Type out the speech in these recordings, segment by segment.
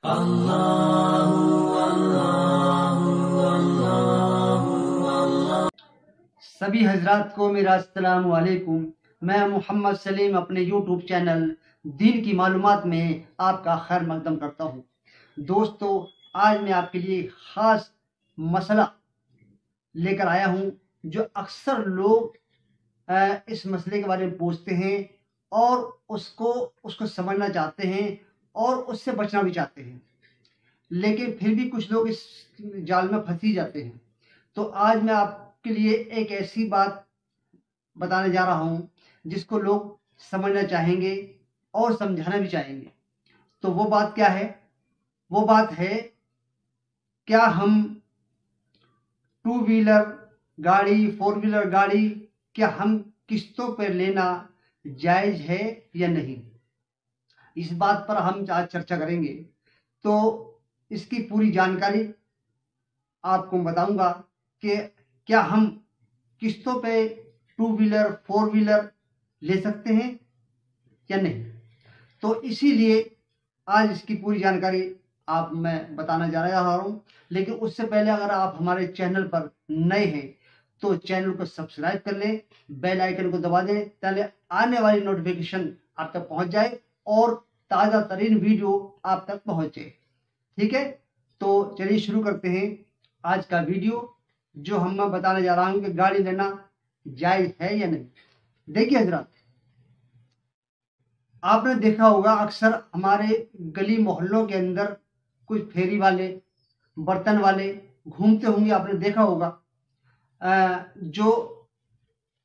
सभी हजरात को मेरा अस्सलाम वालेकुम। मैं मोहम्मद सलीम अपने यूट्यूब चैनल दीन की मालूमात में आपका खैर मकदम करता हूँ। दोस्तों, आज मैं आपके लिए ख़ास मसला लेकर आया हूँ जो अक्सर लोग इस मसले के बारे में पूछते हैं और उसको समझना चाहते हैं और उससे बचना भी चाहते हैं, लेकिन फिर भी कुछ लोग इस जाल में फंसी जाते हैं। तो आज मैं आपके लिए एक ऐसी बात बताने जा रहा हूँ जिसको लोग समझना चाहेंगे और समझाना भी चाहेंगे। तो वो बात क्या है? वो बात है, क्या हम टू व्हीलर गाड़ी, फोर व्हीलर गाड़ी, क्या हम किस्तों पर लेना जायज़ है या नहीं? इस बात पर हम आज चर्चा करेंगे। तो इसकी पूरी जानकारी आपको बताऊंगा कि क्या हम किस्तों पे टू व्हीलर, फोर व्हीलर ले सकते हैं या नहीं। तो इसीलिए आज इसकी पूरी जानकारी मैं बताना जा रहा हूँ। लेकिन उससे पहले अगर आप हमारे चैनल पर नए हैं तो चैनल को सब्सक्राइब कर लें, बेल आइकन को दबा दें ताकि आने वाली नोटिफिकेशन आप तक पहुंच जाए और ताज़ा तरीन वीडियो आप तक पहुंचे। ठीक है, तो चलिए शुरू करते हैं आज का वीडियो। जो मैं बताने जा रहा हूँ कि गाड़ी लेना जायज़ है या नहीं। देखिए हजरात, आपने देखा होगा अक्सर हमारे गली मोहल्लों के अंदर कुछ फेरी वाले, बर्तन वाले घूमते होंगे। आपने देखा होगा जो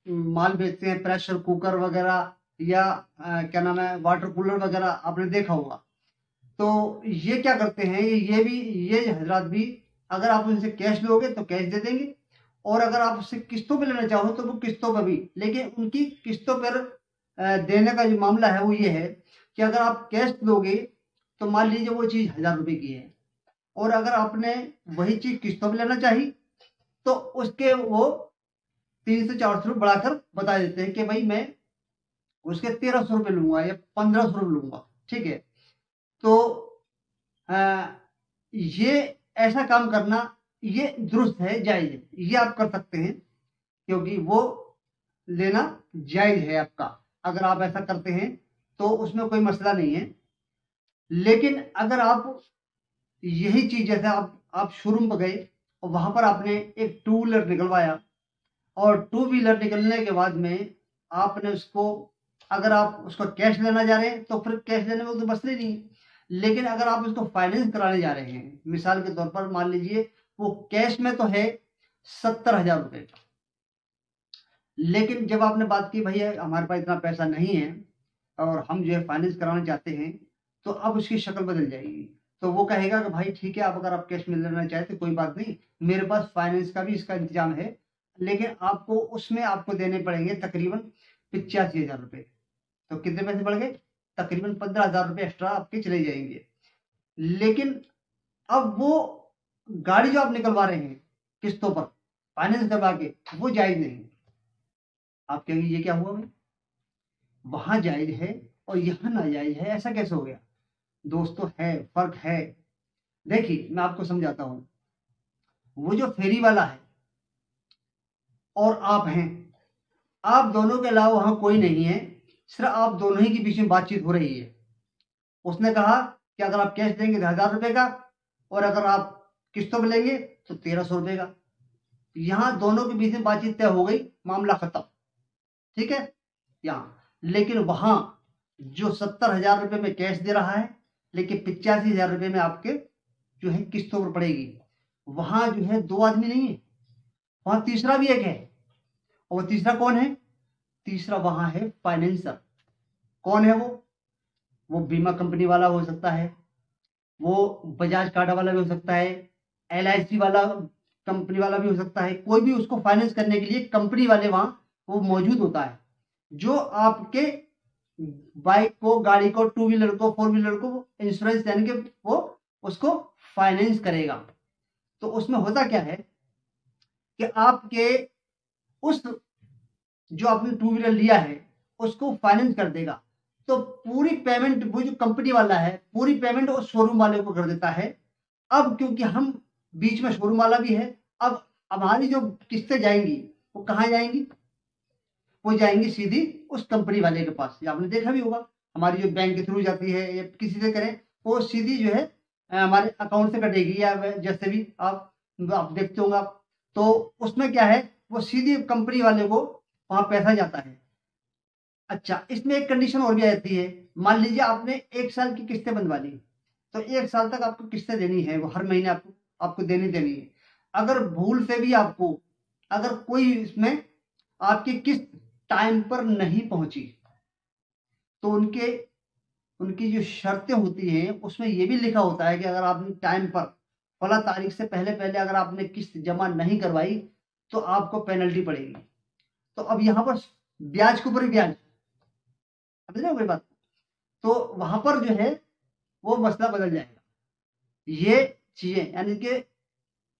माल बेचते हैं, प्रेशर कुकर वगैरह या क्या नाम है, वाटर कूलर वगैरह, आपने देखा होगा। तो ये क्या करते हैं, ये हजरात भी, अगर आप उनसे कैश लोगे तो कैश दे देंगे और अगर आप उससे किस्तों पे लेना चाहो तो वो किस्तों पे भी। लेकिन उनकी किस्तों पर देने का जो मामला है वो ये है कि अगर आप कैश दोगे तो मान लीजिए वो चीज़ 1000 रुपये की है और अगर आपने वही चीज़ किस्तों पे लेना चाहिए तो उसके वो 300-400 रुपये बढ़ाकर बता देते हैं कि भाई मैं उसके 1300 रुपये लूंगा या 1500 रुपये लूंगा। ठीक है, तो ये ऐसा काम करना ये दुरुस्त है, जायज़ है, ये आप कर सकते हैं क्योंकि वो लेना जायज़ है आपका। अगर आप ऐसा करते हैं तो उसमें कोई मसला नहीं है। लेकिन अगर आप यही चीज़, जैसे आप शोरूम पर गए और वहाँ पर आपने एक टू व्हीलर निकलवाया और टू व्हीलर निकलने के बाद में आपने उसको, अगर आप उसको कैश लेना जा रहे हैं तो फिर कैश लेने में तो मसले नहीं है। लेकिन अगर आप उसको फाइनेंस कराने जा रहे हैं, मिसाल के तौर पर मान लीजिए वो कैश में तो है 70,000 रुपये का, लेकिन जब आपने बात की भैया हमारे पास इतना पैसा नहीं है और हम जो है फाइनेंस कराना चाहते हैं, तो अब उसकी शक्ल बदल जाएगी। तो वो कहेगा कि भाई ठीक है, अगर आप कैश में लेना चाहते कोई बात नहीं, मेरे पास फाइनेंस का भी इसका इंतजाम है, लेकिन आपको उसमें आपको देने पड़ेंगे तकरीबन 85,000 रुपये। तो कितने पैसे बढ़ गए? तकरीबन 15,000 रुपये एक्स्ट्रा आपके चले जाएंगे। लेकिन अब वो गाड़ी जो आप निकलवा रहे हैं किस्तों पर फाइनेंस करवा के, वो जायज नहीं। आप कहेंगे ये क्या हुआ भाई, वहां जायज है और यहाँ नाजायज है, ऐसा कैसे हो गया? दोस्तों, है, फर्क है। देखिए मैं आपको समझाता हूं। वो जो फेरी वाला है और आप हैं, आप दोनों के अलावा वहां कोई नहीं है, सिर्फ आप दोनों ही के बीच में बातचीत हो रही है। उसने कहा कि अगर आप कैश देंगे तो 1000 रुपये का और अगर आप किस्तों में लेंगे तो 1300 रुपये का। यहाँ दोनों के बीच में बातचीत तय हो गई, मामला खत्म। ठीक है यहाँ। लेकिन वहां जो 70,000 रुपये में कैश दे रहा है, लेकिन 85,000 रुपये में आपके जो है किस्तों पर पड़ेगी, वहां जो है दो आदमी नहीं है, वहां तीसरा भी एक है। और वो तीसरा कौन है? तीसरा वहां है फाइनेंसर। कौन है वो बीमा कंपनी वाला हो सकता है, वो बजाज कार्ड वाला भी हो सकता है, LIC वाला कंपनी वाला भी हो सकता है। कोई भी उसको फाइनेंस करने के लिए कंपनी वाले वहां वो मौजूद होता है, जो आपके बाइक को, गाड़ी को, टू व्हीलर को, फोर व्हीलर को इंश्योरेंस यानी कि वो उसको फाइनेंस करेगा। तो उसमें होता क्या है कि आपके उस जो आपने टू व्हीलर लिया है उसको फाइनेंस कर देगा। तो पूरी पेमेंट वो जो कंपनी वाला है पूरी पेमेंट वो शोरूम वाले को कर देता है। अब क्योंकि हम बीच में शोरूम वाला भी है, अब हमारी जो किस्तें जाएंगी वो कहाँ जाएंगी, वो जाएंगी सीधी उस कंपनी वाले के पास। आपने देखा भी होगा हमारी जो बैंक के थ्रू जाती है या किसी से करें वो सीधी जो है हमारे अकाउंट से कटेगी, या जैसे भी आप देखते होंगे आप, तो उसमें क्या है वो सीधी कंपनी वाले को वहां पैसा जाता है। अच्छा, इसमें एक कंडीशन और भी आती है। मान लीजिए आपने 1 साल की किस्तें बनवा ली, तो 1 साल तक आपको किस्तें देनी है, वो हर महीने आपको देनी है। अगर भूल से भी आपको अगर कोई इसमें आपकी किस्त टाइम पर नहीं पहुंची तो उनकी जो शर्तें होती हैं उसमें ये भी लिखा होता है कि अगर आपने टाइम पर फला तारीख से पहले अगर आपने किस्त जमा नहीं करवाई तो आपको पेनल्टी पड़ेगी। तो अब यहाँ पर ब्याज के ऊपर ब्याज, समझ रहे हो मेरी बात? तो वहां पर जो है वो मसला बदल जाएगा। ये चीजें यानी कि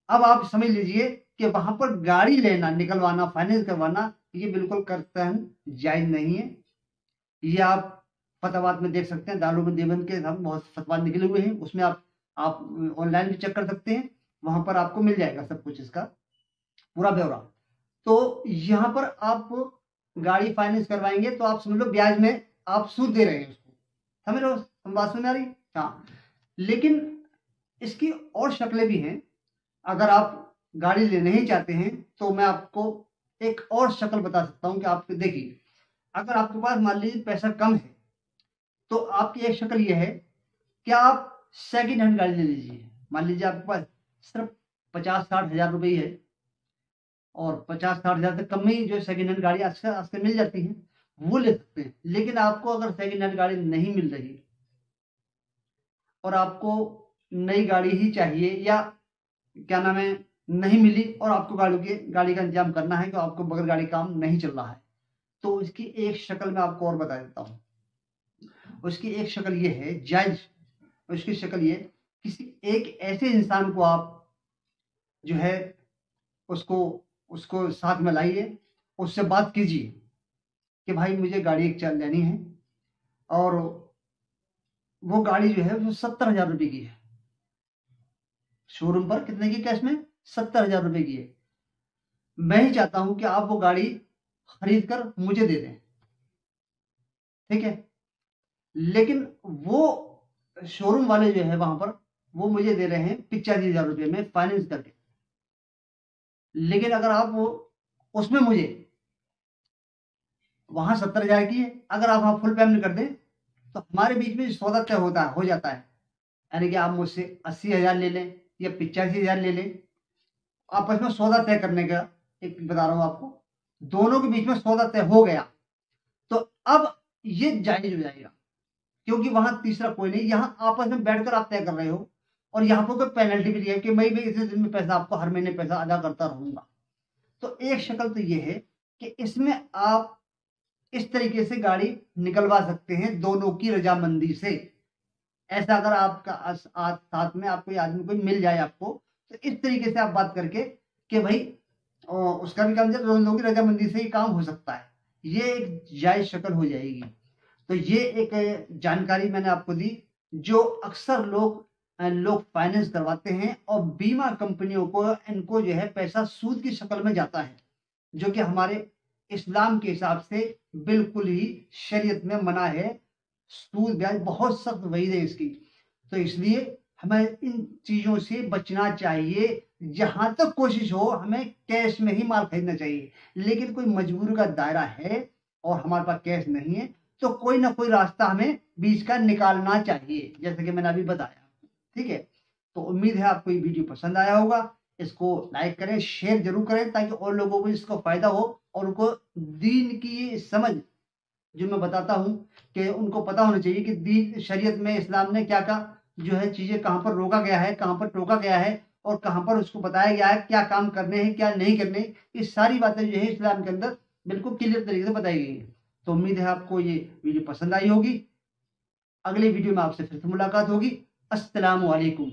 अब आप समझ लीजिए कि वहां पर गाड़ी लेना, निकलवाना, फाइनेंस करवाना ये बिल्कुल कर्तन जायज नहीं है। ये आप फतवात में देख सकते हैं, दारुल देवबंद के हम बहुत फतवात निकले हुए हैं, उसमें आप ऑनलाइन भी चेक कर सकते हैं, वहां पर आपको मिल जाएगा सब कुछ इसका पूरा ब्यौरा। तो यहाँ पर आप गाड़ी फाइनेंस करवाएंगे तो आप समझ लो ब्याज में आप सूद दे रहे हैं उसको, समझ लो, हम बात समझ आ रही? हाँ, लेकिन इसकी और शक्लें भी हैं। अगर आप गाड़ी लेना ही चाहते हैं तो मैं आपको एक और शक्ल बता सकता हूं कि आप देखिए, अगर आपके पास मान लीजिए पैसा कम है तो आपकी एक शक्ल यह है कि आप सेकंड हैंड गाड़ी ले लीजिए। मान लीजिए आपके पास सिर्फ 50-60 हजार रुपये है और 50-60 हजार से कम में जो सेकंड हैंड गाड़ी आज से मिल जाती है वो ले सकते हैं। लेकिन आपको अगर सेकंड हैंड गाड़ी नहीं मिल रही और आपको नई गाड़ी ही चाहिए, या क्या नाम है, नहीं मिली और आपको गाड़ी का इंतजाम करना है, तो आपको बगैर गाड़ी काम नहीं चल रहा है, तो इसकी एक शक्ल मैं आपको और बता देता हूँ। उसकी एक शक्ल ये है जायज, उसकी शक्ल ये, किसी एक ऐसे इंसान को आप जो है उसको साथ में लाइए, उससे बात कीजिए कि भाई मुझे गाड़ी एक चल लेनी है, और वो गाड़ी जो है वो 70,000 रुपये की है, शोरूम पर कितने की कैश में 70,000 रुपये की है। मैं ही चाहता हूं कि आप वो गाड़ी खरीद कर मुझे दे दें, ठीक है? लेकिन वो शोरूम वाले जो है वहां पर वो मुझे दे रहे हैं 85,000 रुपये में फाइनेंस करके। लेकिन अगर आप वो उसमें मुझे वहां 70,000 की है, अगर आप वहां फुल पेमेंट कर दें तो हमारे बीच में सौदा तय हो जाता है। यानी कि आप मुझसे 80,000 ले लें या 85,000 ले लें, आपस में सौदा तय करने का एक बता रहा हूं आपको, दोनों के बीच में सौदा तय हो गया तो अब ये जायज हो जाएगा, क्योंकि वहां तीसरा कोई नहीं, यहां आपस में बैठकर आप तय कर रहे हो और यहाँ पर कोई पेनल्टी भी नहीं है कि मैं भी इसी दिन में पैसा आपको हर महीने पैसा अदा करता रहूंगा। तो एक शक्ल तो ये है कि इसमें आप इस तरीके से गाड़ी निकलवा सकते हैं दोनों की रजामंदी से। ऐसा अगर आपका साथ में आपको आदमी कोई मिल जाए आपको, तो इस तरीके से आप बात करके कि भाई उसका भी काम दोनों की रजामंदी से ही काम हो सकता है, ये एक जायज शक्ल हो जाएगी। तो ये एक जानकारी मैंने आपको दी, जो अक्सर लोग फाइनेंस करवाते हैं और बीमा कंपनियों को इनको जो है पैसा सूद की शक्ल में जाता है, जो कि हमारे इस्लाम के हिसाब से बिल्कुल ही शरीयत में मना है। सूद ब्याज बहुत सख्त वईद है इसकी, तो इसलिए हमें इन चीजों से बचना चाहिए। जहां तक कोशिश हो हमें कैश में ही माल खरीदना चाहिए, लेकिन कोई मजबूरी का दायरा है और हमारे पास कैश नहीं है तो कोई ना कोई रास्ता हमें बीच का निकालना चाहिए, जैसे कि मैंने अभी बताया, ठीक है? तो उम्मीद है आपको ये वीडियो पसंद आया होगा। इसको लाइक करें, शेयर जरूर करें ताकि और लोगों को इसका फायदा हो और उनको दीन की ये समझ जो मैं बताता हूं कि उनको पता होना चाहिए कि दीन शरीयत में इस्लाम ने क्या क्या जो है चीजें कहां पर रोका गया है, कहां पर टोका गया है और कहां पर उसको बताया गया है क्या काम करने हैं क्या नहीं करने। ये सारी बातें जो है इस्लाम के अंदर बिल्कुल क्लियर तरीके से बताई गई है। तो उम्मीद है आपको ये वीडियो पसंद आई होगी। अगले वीडियो में आपसे फिर से मुलाकात होगी। अस्सलामु अलैकुम।